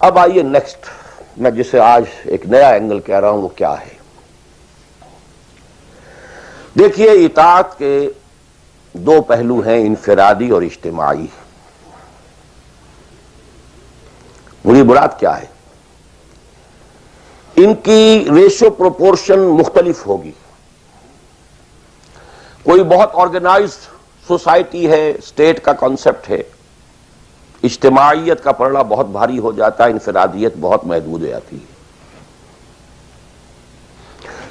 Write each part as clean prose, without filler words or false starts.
اب آئیے نیکسٹ، میں جسے آج ایک نیا اینگل کہہ رہا ہوں وہ کیا ہے. دیکھیے اطاعت کے دو پہلو ہیں، انفرادی اور اجتماعی. میری مراد کیا ہے؟ ان کی ریشو پروپورشن مختلف ہوگی. کوئی بہت آرگنائزڈ سوسائٹی ہے، اسٹیٹ کا کانسیپٹ ہے، اجتماعیت کا پلڑا بہت بھاری ہو جاتا ہے، انفرادیت بہت محدود ہو جاتی ہے.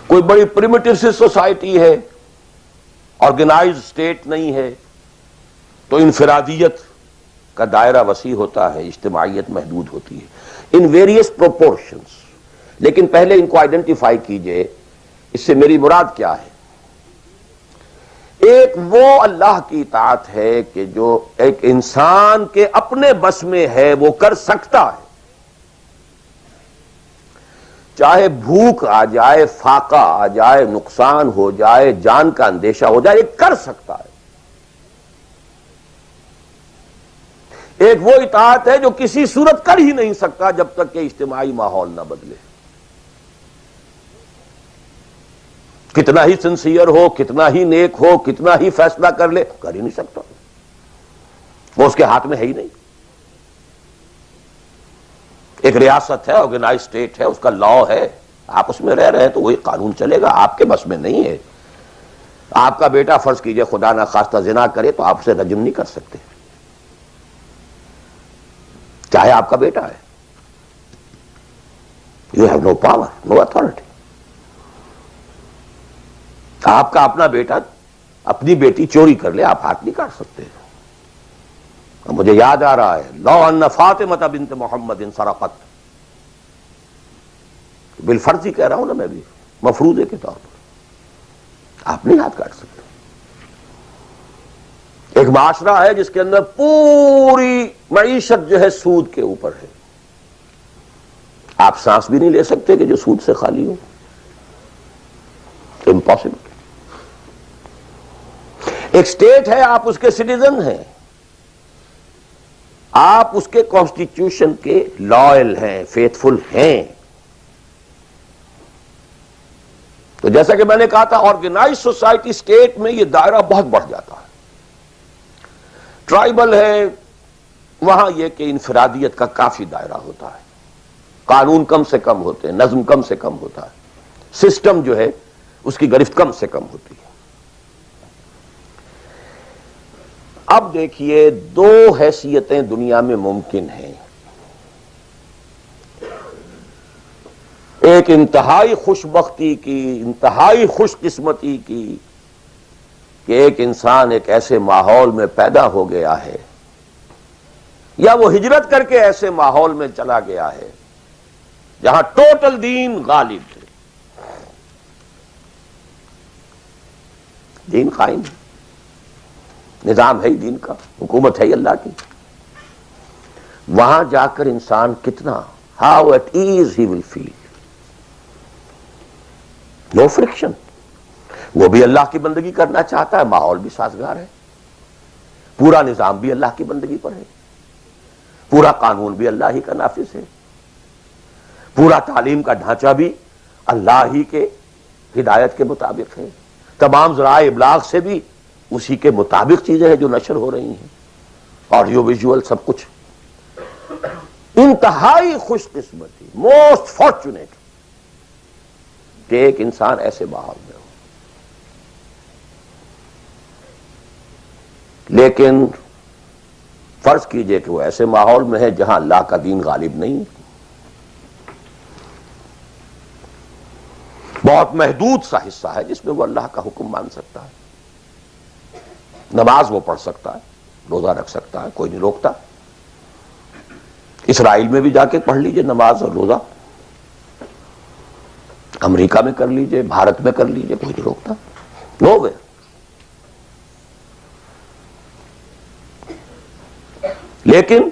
کوئی بڑی پریمیٹیو سی سوسائٹی ہے، آرگنائزڈ اسٹیٹ نہیں ہے، تو انفرادیت کا دائرہ وسیع ہوتا ہے، اجتماعیت محدود ہوتی ہے. In various proportions. لیکن پہلے ان کو آئیڈینٹیفائی کیجئے، اس سے میری مراد کیا ہے. ایک وہ اللہ کی اطاعت ہے کہ جو ایک انسان کے اپنے بس میں ہے، وہ کر سکتا ہے. چاہے بھوک آ جائے، فاقہ آ جائے، نقصان ہو جائے، جان کا اندیشہ ہو جائے، یہ کر سکتا ہے. ایک وہ اطاعت ہے جو کسی صورت کر ہی نہیں سکتا جب تک کہ اجتماعی ماحول نہ بدلے. کتنا ہی سنسیئر ہو، کتنا ہی نیک ہو، کتنا ہی فیصلہ کر لے، کر ہی نہیں سکتا. وہ اس کے ہاتھ میں ہے ہی نہیں. ایک ریاست ہے، آرگنائز اسٹیٹ ہے، اس کا لا ہے، آپ اس میں رہ رہے ہیں تو وہی قانون چلے گا. آپ کے بس میں نہیں ہے. آپ کا بیٹا فرض کیجئے خدا نہ خواستہ زنا کرے تو آپ اسے رجم نہیں کر سکتے، چاہے آپ کا بیٹا ہے. You have no power, no authority. آپ کا اپنا بیٹا اپنی بیٹی چوری کر لے، آپ ہاتھ نہیں کاٹ سکتے. مجھے یاد آ رہا ہے، لو ان فاطمہ بنت محمد سرقت، بالفرض ہی کہہ رہا ہوں نا میں بھی، مفروضے کے طور پر آپ نہیں ہاتھ کاٹ سکتے. ایک معاشرہ ہے جس کے اندر پوری معیشت جو ہے سود کے اوپر ہے. آپ سانس بھی نہیں لے سکتے کہ جو سود سے خالی ہو. امپاسبل. ایک اسٹیٹ ہے، آپ اس کے سٹیزن ہیں، آپ اس کے کانسٹیٹیوشن کے لائل ہیں، فیتھفل ہیں. تو جیسا کہ میں نے کہا تھا، آرگنائز سوسائٹی اسٹیٹ میں یہ دائرہ بہت بڑھ جاتا ہے. ٹرائبل ہے، وہاں یہ کہ انفرادیت کا کافی دائرہ ہوتا ہے، قانون کم سے کم ہوتے ہیں، نظم کم سے کم ہوتا ہے، سسٹم جو ہے اس کی گرفت کم سے کم ہوتی ہے. اب دیکھیے دو حیثیتیں دنیا میں ممکن ہیں. ایک انتہائی خوش بختی کی، انتہائی خوش قسمتی کی کہ ایک انسان ایک ایسے ماحول میں پیدا ہو گیا ہے، یا وہ ہجرت کر کے ایسے ماحول میں چلا گیا ہے جہاں ٹوٹل دین غالب ہے، دین قائم ہے، نظام ہے ہی دین کا، حکومت ہے ہی اللہ کی. وہاں جا کر انسان کتنا how at ease he will feel. No friction. وہ بھی اللہ کی بندگی کرنا چاہتا ہے، ماحول بھی سازگار ہے، پورا نظام بھی اللہ کی بندگی پر ہے، پورا قانون بھی اللہ ہی کا نافذ ہے، پورا تعلیم کا ڈھانچہ بھی اللہ ہی کے ہدایت کے مطابق ہے، تمام ذرائع ابلاغ سے بھی اسی کے مطابق چیزیں ہیں جو نشر ہو رہی ہیں، آڈیو ویژول سب کچھ. انتہائی خوش قسمتی، موسٹ فارچونیٹ کہ ایک انسان ایسے ماحول میں ہو. لیکن فرض کیجئے کہ وہ ایسے ماحول میں ہے جہاں اللہ کا دین غالب نہیں، بہت محدود سا حصہ ہے جس میں وہ اللہ کا حکم مان سکتا ہے. نماز وہ پڑھ سکتا ہے، روزہ رکھ سکتا ہے، کوئی نہیں روکتا. اسرائیل میں بھی جا کے پڑھ لیجئے نماز اور روزہ، امریکہ میں کر لیجئے، بھارت میں کر لیجئے، کوئی نہیں روکتا. نو وے. لیکن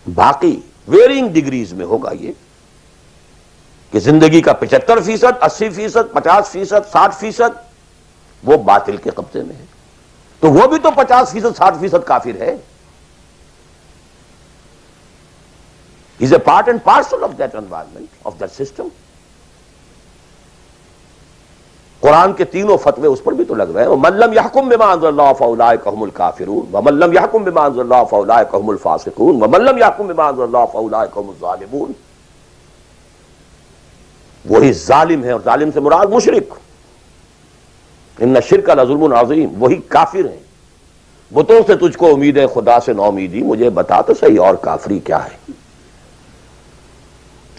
باقی ویرینگ ڈگریز میں ہوگا یہ کہ زندگی کا 75%، 80%، 50%، 60% وہ باطل کے قبضے میں ہے. تو وہ بھی تو 50%، 60% کافر ہے. He's a part and parcel of that environment, of that system. قرآن کے تینوں فتوے اس پر بھی تو لگ رہے ہیں. وَمَن لَّمْ يَحْكُم بِمَا أَنزَلَ اللَّهُ فَأُولَٰئِكَ هُمُ الْكَافِرُونَ وَمَن لَّمْ يَحْكُم بِمَا أَنزَلَ اللَّهُ فَأُولَٰئِكَ هُمُ الْفَاسِقُونَ وَمَن لَّمْ يَحْكُم بِمَا أَنزَلَ اللَّهُ فَأُولَٰئِكَ هُمُ الظَّالِمُونَ. وہی ظالم ہے، اور ظالم سے مراد مشرک. ان الشرک لظلم عظیم. وہی کافر ہیں. بتوں سے تجھ کو امید ہے، خدا سے نا امیدی. مجھے بتا تو صحیح اور کافری کیا ہے؟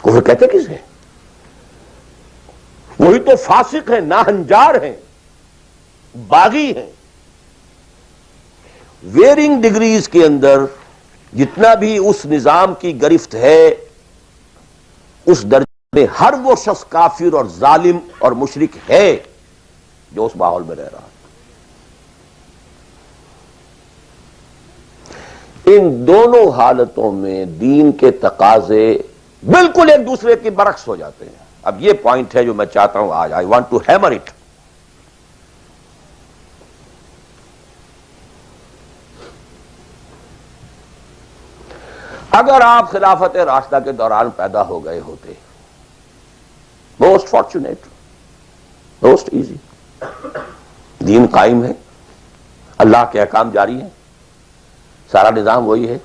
کفر کہتے کسے؟ وہی تو فاسق ہیں، ناہنجار ہیں، باغی ہیں. ویئرنگ ڈگریز کے اندر جتنا بھی اس نظام کی گرفت ہے، اس درجے میں ہر وہ شخص کافر اور ظالم اور مشرک ہے جو اس ماحول میں رہ رہا ہے. ان دونوں حالتوں میں دین کے تقاضے بالکل ایک دوسرے کے برعکس ہو جاتے ہیں. اب یہ پوائنٹ ہے جو میں چاہتا ہوں آج. I want to hammer it. اگر آپ خلافت راشدہ کے دوران پیدا ہو گئے ہوتے، موسٹ فارچونیٹ، موسٹ ایزی. دین قائم ہے، اللہ کے احکام جاری ہیں، سارا نظام وہی ہے.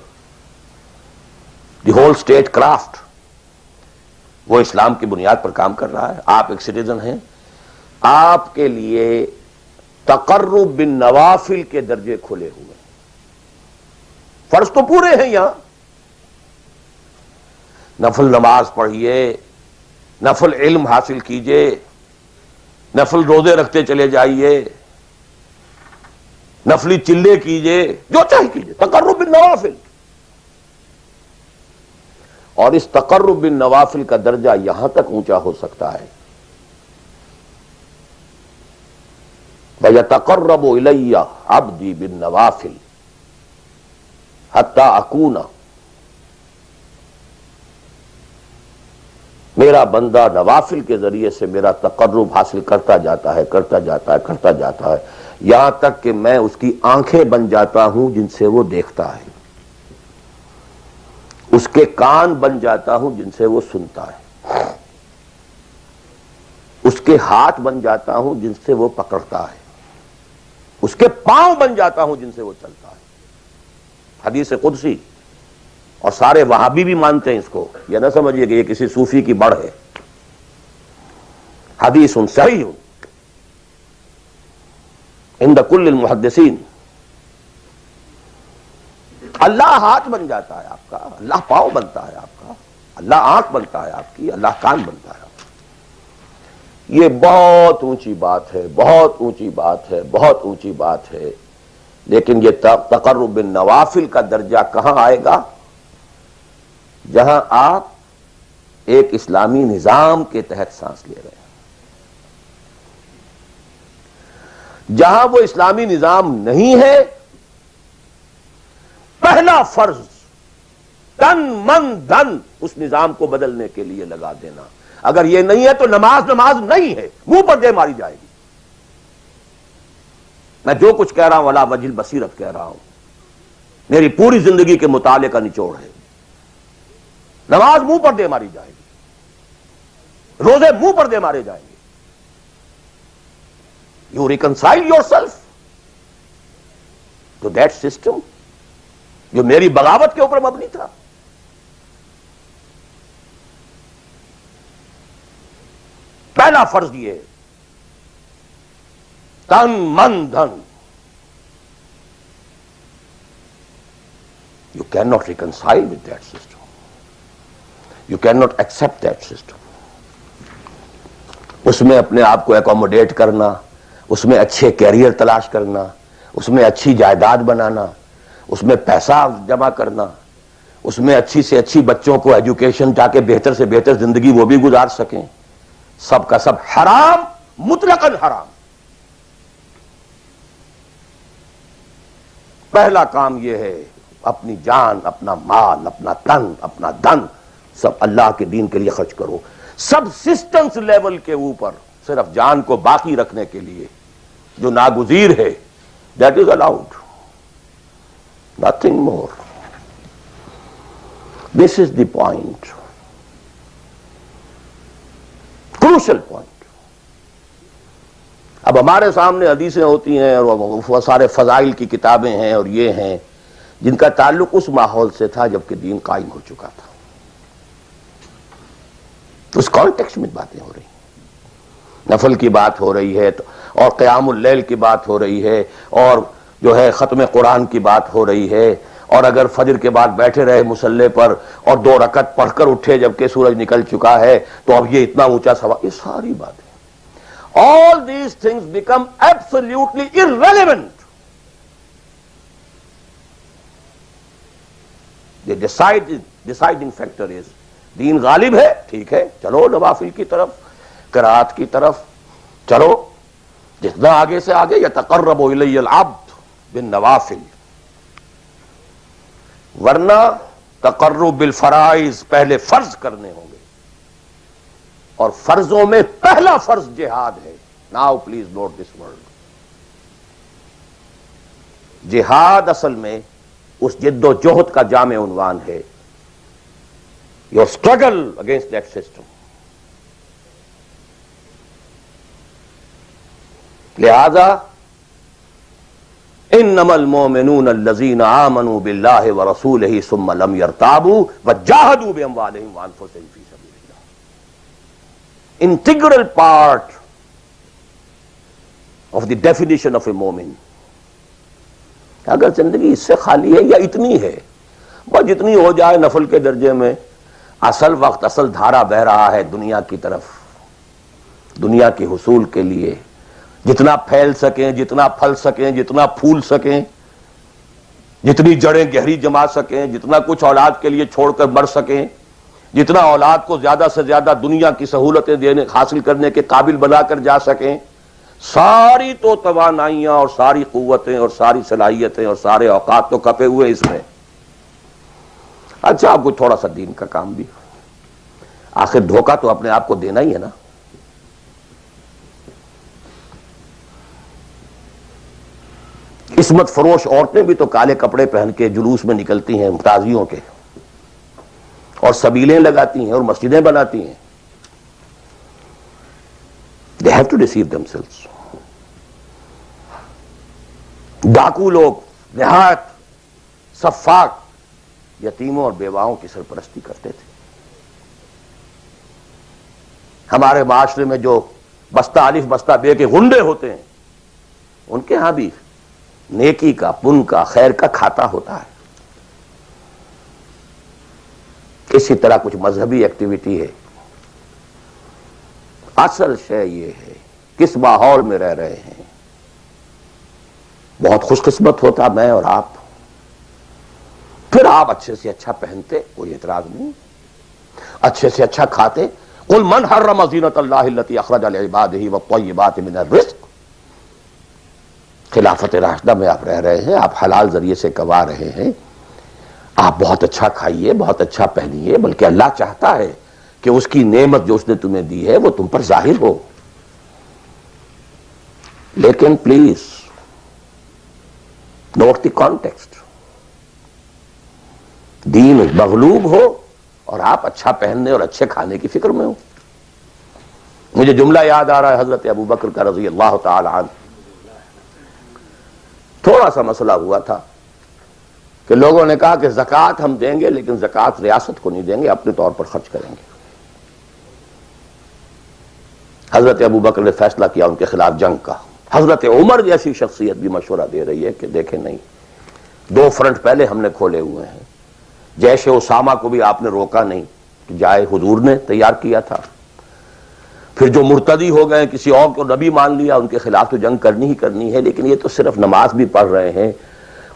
دی ہول اسٹیٹ کرافٹ وہ اسلام کی بنیاد پر کام کر رہا ہے. آپ ایک سٹیزن ہیں. آپ کے لیے تقرب بالنوافل کے درجے کھلے ہوئے. فرض تو پورے ہیں یہاں. نفل نماز پڑھیے، نفل علم حاصل کیجئے، نفل روزے رکھتے چلے جائیے، نفلی چلے کیجئے، جو چاہے کیجئے. تقرب بالنوافل. اور اس تقرب بالنوافل کا درجہ یہاں تک اونچا ہو سکتا ہے وَيَتَقَرَّبُ إِلَيَّ عَبْدِي بِالنَّوَافِلِ حَتَّى أَكُونَ. میرا بندہ نوافل کے ذریعے سے میرا تقرب حاصل کرتا جاتا ہے، کرتا جاتا ہے، کرتا جاتا ہے، یہاں تک کہ میں اس کی آنکھیں بن جاتا ہوں جن سے وہ دیکھتا ہے، اس کے کان بن جاتا ہوں جن سے وہ سنتا ہے، اس کے ہاتھ بن جاتا ہوں جن سے وہ پکڑتا ہے، اس کے پاؤں بن جاتا ہوں جن سے وہ چلتا ہے. حدیث قدسی. اور سارے وہابی بھی مانتے ہیں اس کو. یہ نہ سمجھیے کہ یہ کسی صوفی کی بڑھ ہے. حدیث صحیح عند کل المحدثین. اللہ ہاتھ بن جاتا ہے آپ کا، اللہ پاؤں بنتا ہے آپ کا، اللہ آنکھ بنتا ہے آپ کی، اللہ کان بنتا ہے آپ کا. یہ بہت اونچی بات ہے، بہت اونچی بات ہے، بہت اونچی بات ہے. لیکن یہ تقرب بالنوافل کا درجہ کہاں آئے گا؟ جہاں آپ ایک اسلامی نظام کے تحت سانس لے رہے ہیں. جہاں وہ اسلامی نظام نہیں ہے، پہلا فرض تن من دھن اس نظام کو بدلنے کے لیے لگا دینا. اگر یہ نہیں ہے تو نماز نہیں ہے، منہ پر دے ماری جائے گی. میں جو کچھ کہہ رہا ہوں علی وجہ البصیرت کہہ رہا ہوں، میری پوری زندگی کے مطالعے کا نچوڑ ہے. نماز منہ پر دے ماری جائے گی، روزے منہ پر دے مارے جائیں گے. You reconcile yourself to that system جو میری بغاوت کے اوپر مبنی تھا. پہلا فرض یہ تن من دھن. You can not reconcile with that system. You cannot accept that system. اس میں اپنے آپ کو اکوموڈیٹ کرنا، اس میں اچھے کیریئر تلاش کرنا، اس میں اچھی جائیداد بنانا، اس میں پیسہ جمع کرنا، اس میں اچھی سے اچھی بچوں کو ایجوکیشن تاکہ بہتر سے بہتر زندگی وہ بھی گزار سکیں، سب کا سب حرام، مطلقاً حرام. پہلا کام یہ ہے اپنی جان، اپنا مال، اپنا تن، اپنا دھن سب اللہ کے دین کے لیے خرچ کرو. سب سسٹمز لیول کے اوپر صرف جان کو باقی رکھنے کے لیے جو ناگزیر ہے، that is allowed, nothing more. This is the point, crucial point. اب ہمارے سامنے حدیثیں ہوتی ہیں اور وہ سارے فضائل کی کتابیں ہیں اور یہ ہیں جن کا تعلق اس ماحول سے تھا جبکہ دین قائم ہو چکا تھا. اس کانٹیکسٹ میں باتیں ہو رہی ہیں، نفل کی بات ہو رہی ہے اور قیام اللیل کی بات ہو رہی ہے اور جو ہے ختم قرآن کی بات ہو رہی ہے، اور اگر فجر کے بعد بیٹھے رہے مصلے پر اور 2 رکعت پڑھ کر اٹھے جبکہ سورج نکل چکا ہے تو اب یہ اتنا اونچا سوال، یہ ساری باتیں. All these things become absolutely irrelevant. The deciding factor is دین غالب ہے، ٹھیک ہے، چلو نوافل کی طرف، قرات کی طرف چلو، جتنا آگے سے آگے. یتقرب الی العبد بالنوافل، ورنہ تقرب بالفرائض پہلے فرض کرنے ہوں گے، اور فرضوں میں پہلا فرض جہاد ہے. Now please note this word. جہاد اصل میں اس جد و جہد کا جامع عنوان ہے، your struggle against that system. لہذا انما المؤمنون الذين آمنوا بالله ورسوله ثم لم يرتابوا وجاهدوا باموالهم وانفسهم في سبيل الله. Integral part of the definition of a مومن. اگر زندگی اس سے خالی ہے یا اتنی ہے بس جتنی ہو جائے نفل کے درجے میں، اصل وقت اصل دھارا بہ رہا ہے دنیا کی طرف، دنیا کے حصول کے لیے، جتنا پھیل سکیں، جتنا پھل سکیں، جتنا پھول سکیں، جتنی جڑیں گہری جما سکیں، جتنا کچھ اولاد کے لیے چھوڑ کر مر سکیں، جتنا اولاد کو زیادہ سے زیادہ دنیا کی سہولتیں دینے حاصل کرنے کے قابل بنا کر جا سکیں، ساری تو توانائیاں اور ساری قوتیں اور ساری صلاحیتیں اور سارے اوقات تو کپے ہوئے اس میں. اچھا آپ کو تھوڑا سا دین کا کام بھی، آخر دھوکہ تو اپنے آپ کو دینا ہی ہے نا. عصمت فروش عورتیں بھی تو کالے کپڑے پہن کے جلوس میں نکلتی ہیں تازیوں کے، اور سبیلیں لگاتی ہیں اور مسجدیں بناتی ہیں. They have to deceive themselves. ڈاکو لوگ نہایت سفاک یتیموں اور بیواؤں کی سرپرستی کرتے تھے. ہمارے معاشرے میں جو بستہ الف بستہ بے کے غنڈے ہوتے ہیں ان کے ہاں بھی نیکی کا، پن کا، خیر کا کھاتا ہوتا ہے. کسی طرح کچھ مذہبی ایکٹیویٹی ہے. اصل شے یہ ہے کس ماحول میں رہ رہے ہیں. بہت خوش قسمت ہوتا میں اور آپ، پھر آپ اچھے سے اچھا پہنتے، کوئی اعتراض نہیں، اچھے سے اچھا کھاتے. قل من حرم زینۃ اللہ التی اخرج لعبادہ والطیبات من الرزق. خلافت راشدہ میں آپ رہ رہے ہیں، آپ حلال ذریعے سے کما رہے ہیں، آپ بہت اچھا کھائیے، بہت اچھا پہنیے، بلکہ اللہ چاہتا ہے کہ اس کی نعمت جو اس نے تمہیں دی ہے وہ تم پر ظاہر ہو. لیکن پلیز نوٹ دی کانٹیکسٹ. دین مغلوب ہو اور آپ اچھا پہننے اور اچھے کھانے کی فکر میں ہو. مجھے جملہ یاد آ رہا ہے حضرت ابو بکر کا رضی اللہ تعالی عنہ. تھوڑا سا مسئلہ ہوا تھا کہ لوگوں نے کہا کہ زکوٰۃ ہم دیں گے لیکن زکوٰۃ ریاست کو نہیں دیں گے، اپنے طور پر خرچ کریں گے. حضرت ابو بکر نے فیصلہ کیا ان کے خلاف جنگ کا. حضرت عمر جیسی شخصیت بھی مشورہ دے رہی ہے کہ دیکھیں نہیں، 2 فرنٹ پہلے ہم نے کھولے ہوئے ہیں. جیش اسامہ کو بھی آپ نے روکا نہیں کہ جائے، حضور نے تیار کیا تھا. پھر جو مرتدی ہو گئے، کسی اور کو نبی مان لیا، ان کے خلاف تو جنگ کرنی ہی کرنی ہے. لیکن یہ تو صرف نماز بھی پڑھ رہے ہیں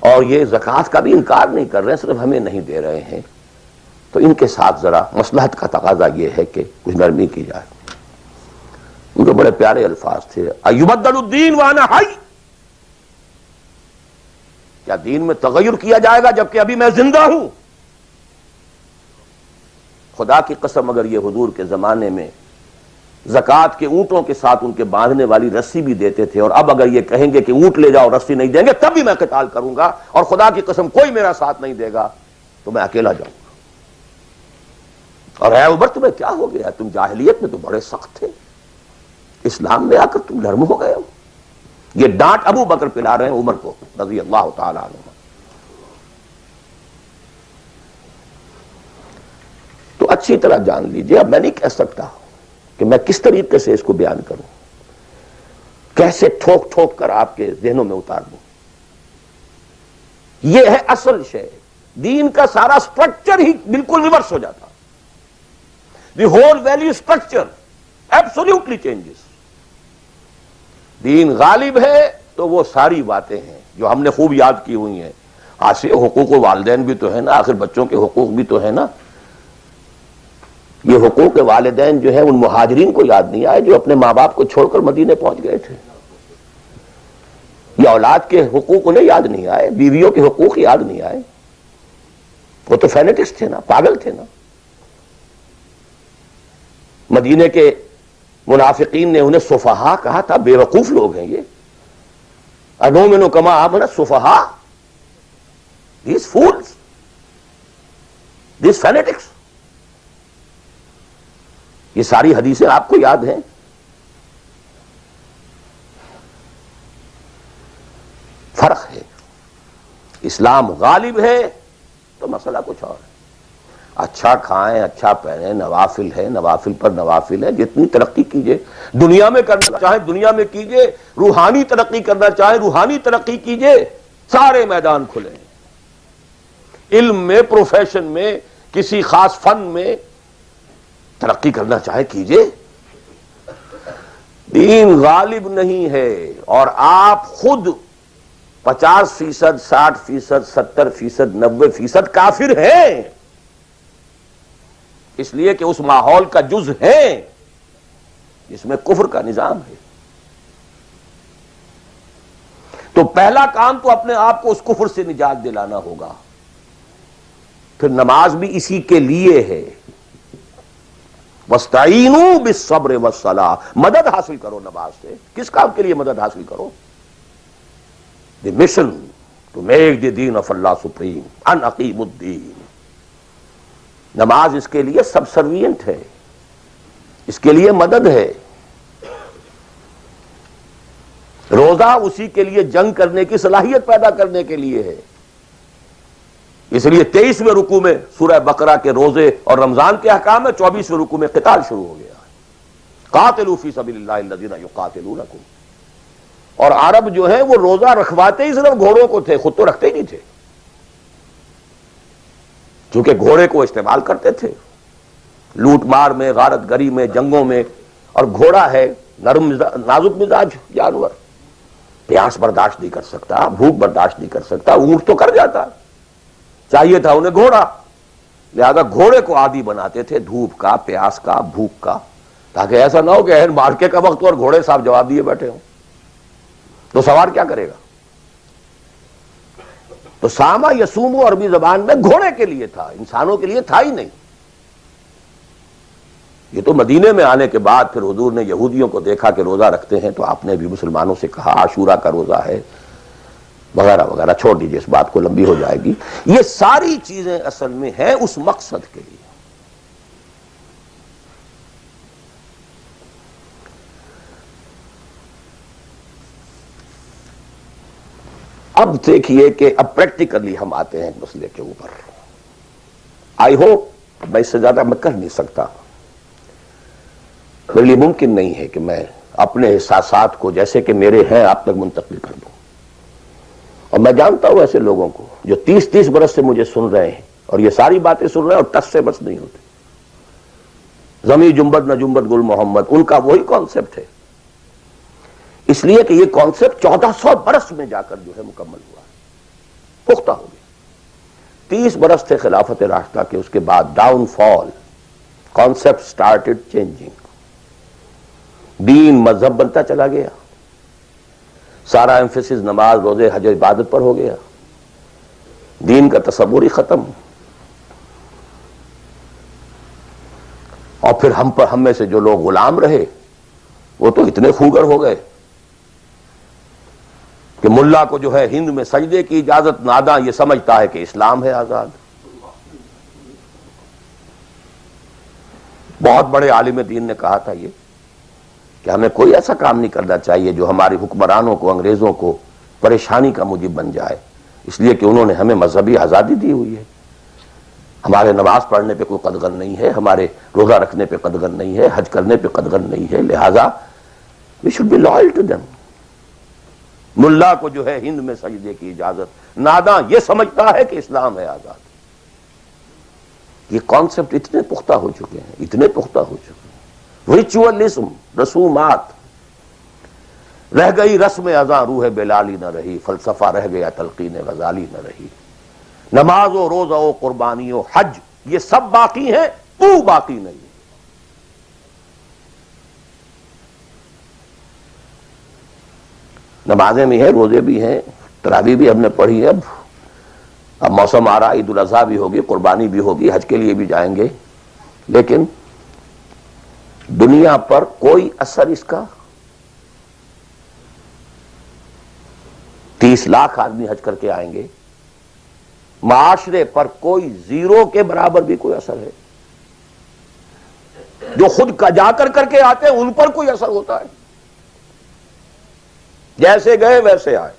اور یہ زکوٰۃ کا بھی انکار نہیں کر رہے ہیں، صرف ہمیں نہیں دے رہے ہیں. تو ان کے ساتھ ذرا مصلحت کا تقاضا یہ ہے کہ کچھ نرمی کی جائے. ان کے بڑے پیارے الفاظ تھے، ایبدل الدین وانا حی. کیا دین میں تغیر کیا جائے گا جبکہ ابھی میں زندہ ہوں؟ خدا کی قسم اگر یہ حضور کے زمانے میں زکوٰۃ کے اونٹوں کے ساتھ ان کے باندھنے والی رسی بھی دیتے تھے، اور اب اگر یہ کہیں گے کہ اونٹ لے جاؤ رسی نہیں دیں گے، تب بھی میں قتال کروں گا، اور خدا کی قسم کوئی میرا ساتھ نہیں دے گا تو میں اکیلا جاؤں گا. اور اے عمر تمہیں کیا ہو گیا؟ تم جاہلیت میں تو بڑے سخت تھے، اسلام میں آ کر تم نرم ہو گئے ہو۔ یہ ڈانٹ ابو بکر پلا رہے ہیں عمر کو رضی اللہ تعالی عنہ۔ تو اچھی طرح جان لیجئے، اب میں نہیں کہہ سکتا کہ میں کس طریقے سے اس کو بیان کروں، کیسے ٹھوک ٹھوک کر آپ کے ذہنوں میں اتار دوں۔ یہ ہے اصل شے، دین کا سارا سٹرکچر ہی بالکل ریورس ہو جاتا، the whole value structure absolutely changes. دین غالب ہے تو وہ ساری باتیں ہیں جو ہم نے خوب یاد کی ہوئی ہیں۔ آسے حقوق والدین بھی تو ہے نا، آخر بچوں کے حقوق بھی تو ہے نا۔ یہ حقوق والدین جو ہے ان مہاجرین کو یاد نہیں آئے جو اپنے ماں باپ کو چھوڑ کر مدینے پہنچ گئے تھے۔ یہ اولاد کے حقوق انہیں یاد نہیں آئے، بیویوں کے حقوق یاد نہیں آئے۔ وہ تو فینیٹکس تھے نا، پاگل تھے نا۔ مدینے کے منافقین نے انہیں سفہاء کہا تھا، بے وقوف لوگ ہیں یہ۔ انؤمن کما آمن السفہاء، these fools, these fanatics۔ یہ ساری حدیثیں آپ کو یاد ہیں۔ فرق ہے، اسلام غالب ہے تو مسئلہ کچھ اور ہے۔ اچھا کھائیں، اچھا پہنیں، نوافل ہے، نوافل پر نوافل ہے، جتنی ترقی کیجئے، دنیا میں کرنا چاہیں دنیا میں کیجئے، روحانی ترقی کرنا چاہیں روحانی ترقی کیجئے، سارے میدان کھلے ہیں۔ علم میں، پروفیشن میں، کسی خاص فن میں ترقی کرنا چاہے کیجئے۔ دین غالب نہیں ہے، اور آپ خود 50%، 60%، 70%، 90% کافر ہیں، اس لیے کہ اس ماحول کا جز ہیں جس میں کفر کا نظام ہے۔ تو پہلا کام تو اپنے آپ کو اس کفر سے نجات دلانا ہوگا، پھر نماز بھی اسی کے لیے ہے۔ وَاسْتَعِینُوا بِالصَّبْرِ وَالصَّلَاةِ، مدد حاصل کرو نماز سے۔ کس کام کے لیے مدد حاصل کرو؟ The mission to make the deen of Allah supreme, in اقیم الدین۔ نماز اس کے لیے سب سروینٹ ہے، اس کے لیے مدد ہے۔ روزہ اسی کے لیے جنگ کرنے کی صلاحیت پیدا کرنے کے لیے ہے۔ اس لیے 23ویں رکوع میں سورہ بقرہ کے روزے اور رمضان کے احکام میں 24ویں رکوع میں قتال شروع ہو گیا۔ قاتلوا فی سبیل اللہ الذین یقاتلونکم۔ اور عرب جو ہیں وہ روزہ رکھواتے ہی صرف گھوڑوں کو تھے، خود تو رکھتے ہی نہیں تھے، چونکہ گھوڑے کو استعمال کرتے تھے لوٹ مار میں، غارت گری میں، جنگوں میں۔ اور گھوڑا ہے نرم نازک مزاج جانور، پیاس برداشت نہیں کر سکتا، بھوک برداشت نہیں کر سکتا، اونٹ تو کر جاتا، چاہیے تھا انہیں گھوڑا، لہذا گھوڑے کو عادی بناتے تھے دھوپ کا، پیاس کا، بھوک کا، تاکہ ایسا نہ ہو کہ اہل مارکے کا وقت اور گھوڑے صاحب جواب دیے بیٹھے ہوں تو سوار کیا کرے گا۔ تو ساما یسومو عربی زبان میں گھوڑے کے لیے تھا، انسانوں کے لیے تھا ہی نہیں۔ یہ تو مدینے میں آنے کے بعد پھر حضور نے یہودیوں کو دیکھا کہ روزہ رکھتے ہیں، تو آپ نے بھی مسلمانوں سے کہا عاشورہ کا روزہ ہے وغیرہ وغیرہ، چھوڑ دیجئے اس بات کو، لمبی ہو جائے گی۔ یہ ساری چیزیں اصل میں ہیں اس مقصد کے لیے۔ اب دیکھیے کہ اب پریکٹیکلی ہم آتے ہیں مسئلے کے اوپر۔ آئی ہوپ میں اس سے زیادہ میں کر نہیں سکتا، میرے لیے ممکن نہیں ہے کہ میں اپنے احساسات کو جیسے کہ میرے ہیں آپ تک منتقل کر دوں۔ اور میں جانتا ہوں ایسے لوگوں کو جو 30 برس سے مجھے سن رہے ہیں اور یہ ساری باتیں سن رہے ہیں اور ٹس سے بس نہیں ہوتے۔ زمیں جنبت نہ جنبت گل محمد، ان کا وہی کانسیپٹ ہے، اس لیے کہ یہ کانسیپٹ 1400 برس میں جا کر جو ہے مکمل ہوا ہے، پختہ ہو گیا۔ 30 برس تھے خلافت راشدہ کے، اس کے بعد ڈاؤن فال، کانسیپٹ سٹارٹڈ چینجنگ، دین مذہب بنتا چلا گیا، سارا ایمفیسس نماز روزے حج عبادت پر ہو گیا، دین کا تصور ہی ختم۔ اور پھر ہم میں سے جو لوگ غلام رہے وہ تو اتنے خوگر ہو گئے کہ ملا کو جو ہے ہند میں سجدے کی اجازت ناداں یہ سمجھتا ہے کہ اسلام ہے آزاد۔ بہت بڑے عالم دین نے کہا تھا یہ کہ ہمیں کوئی ایسا کام نہیں کرنا چاہیے جو ہماری حکمرانوں کو، انگریزوں کو پریشانی کا موجب بن جائے، اس لیے کہ انہوں نے ہمیں مذہبی آزادی دی ہوئی ہے. ہمارے نماز پڑھنے پہ کوئی قدغن نہیں ہے، ہمارے روزہ رکھنے پہ قدغن نہیں ہے، حج کرنے پہ قدغن نہیں ہے، لہذا we should be loyal to them. ملا کو جو ہے ہند میں سجدے کی اجازت، ناداں یہ سمجھتا ہے کہ اسلام ہے آزاد. یہ کانسیپٹ اتنے پختہ ہو چکے ہیں، اتنے پختہ ہو چکے ہیں. ریچولزم، رسومات، رہ گئی رسم ازاں روح بلالی نہ رہی، فلسفہ رہ گیا تلقین غزالی نہ رہی. نماز و روزہ و قربانی و حج یہ سب باقی ہیں، تو باقی نہیں. نمازیں بھی ہیں، روزے بھی ہیں، تراویح بھی ہم نے پڑھی ہے. اب موسم آ رہا، عید الاضحیٰ بھی ہوگی، قربانی بھی ہوگی، حج کے لیے بھی جائیں گے، لیکن دنیا پر کوئی اثر اس کا. 30 لاکھ آدمی حج کر کے آئیں گے، معاشرے پر کوئی زیرو کے برابر بھی کوئی اثر ہے؟ جو خود کا جا کر کے آتے ہیں ان پر کوئی اثر ہوتا ہے؟ جیسے گئے ویسے آئے.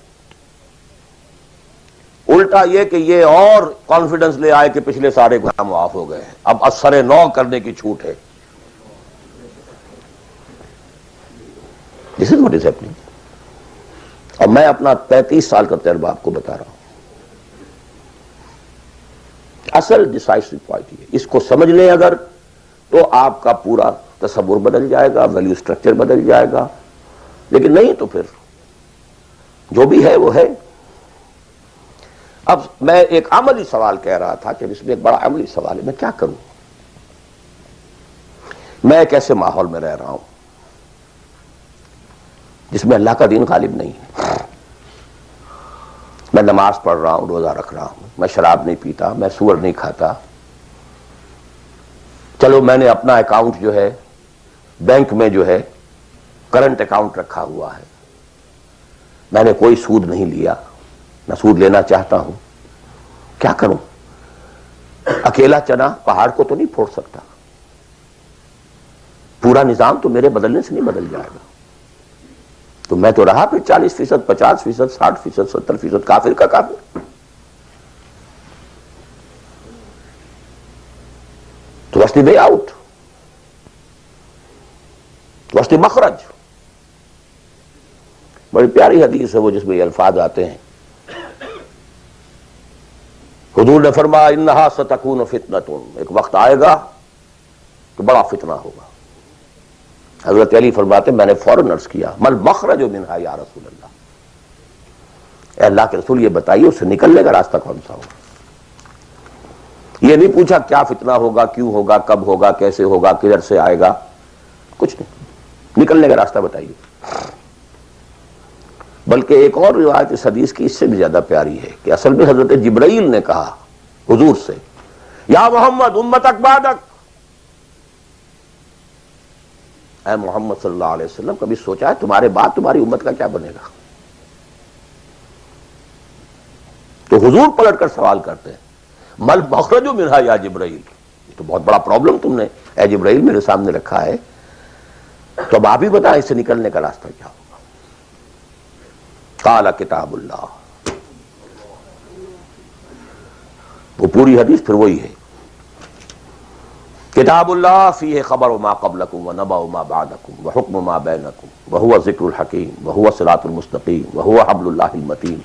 الٹا یہ کہ یہ اور کانفیڈنس لے آئے کہ پچھلے سارے گناہ معاف ہو گئے، اب اثر نو کرنے کی چھوٹ ہے. This is what is happening. اور میں اپنا 35 سال کا تجربہ آپ کو بتا رہا ہوں. اصل ڈیسائیسو پوائنٹ یہ، اس کو سمجھ لیں اگر تو آپ کا پورا تصور بدل جائے گا، ویلیو سٹرکچر بدل جائے گا. لیکن نہیں تو پھر جو بھی ہے وہ ہے. اب میں ایک عملی سوال کہہ رہا تھا کہ اس میں ایک بڑا عملی سوال ہے، میں کیا کروں؟ میں ایک ایسے ماحول میں رہ رہا ہوں جس میں اللہ کا دین غالب نہیں ہے. میں نماز پڑھ رہا ہوں، روزہ رکھ رہا ہوں، میں شراب نہیں پیتا، میں سور نہیں کھاتا. چلو میں نے اپنا اکاؤنٹ جو ہے بینک میں جو ہے کرنٹ اکاؤنٹ رکھا ہوا ہے، میں نے کوئی سود نہیں لیا، نہ سود لینا چاہتا ہوں. کیا کروں؟ اکیلا چنا پہاڑ کو تو نہیں پھوڑ سکتا، پورا نظام تو میرے بدلنے سے نہیں بدل جائے گا. تو میں تو رہا پھر 40%، 50%، 60%، 70% کافر کا کافر. تو what's the way out? what's the مخرج؟ بڑی پیاری حدیث ہے وہ جس میں یہ الفاظ آتے ہیں. حضور نے فرمایا انہا ستکون فتنۃ، ایک وقت آئے گا کہ بڑا فتنہ ہوگا. حضرت علی فرماتے میں نے فوراً عرض کیا مل مخرج منہا یا رسول اللہ، اے اللہ کے رسول یہ بتائیے اس سے نکلنے کا راستہ کون سا ہوگا. یہ نہیں پوچھا کیا فتنہ ہوگا، کیوں ہوگا، کب ہوگا، کیسے ہوگا، کدھر سے آئے گا، کچھ نہیں، نکلنے کا راستہ بتائیے. بلکہ ایک اور روایت اس حدیث کی اس سے بھی زیادہ پیاری ہے کہ اصل میں حضرت جبرائیل نے کہا حضور سے یا محمد امتک بعدک، اے محمد صلی اللہ علیہ وسلم کبھی سوچا ہے تمہارے بعد تمہاری امت کا کیا بنے گا؟ تو حضور پلٹ کر سوال کرتے ہیں مل مخرج منہا یا جبرائیل، یہ تو بہت بڑا پرابلم تم نے اے جبرائیل میرے سامنے رکھا ہے، تو اب آپ ہی بتائیں اس سے نکلنے کا راستہ کیا ہوگا. قال کتاب اللہ، وہ پوری حدیث پھر وہی ہے. کتاب اللہ فیہ خبر ما قبلکم ونبأ ما بعدکم وحکم ما بینکم وہو ذکر الحکیم وہو صراط المستقیم وہو حبل اللہ المتین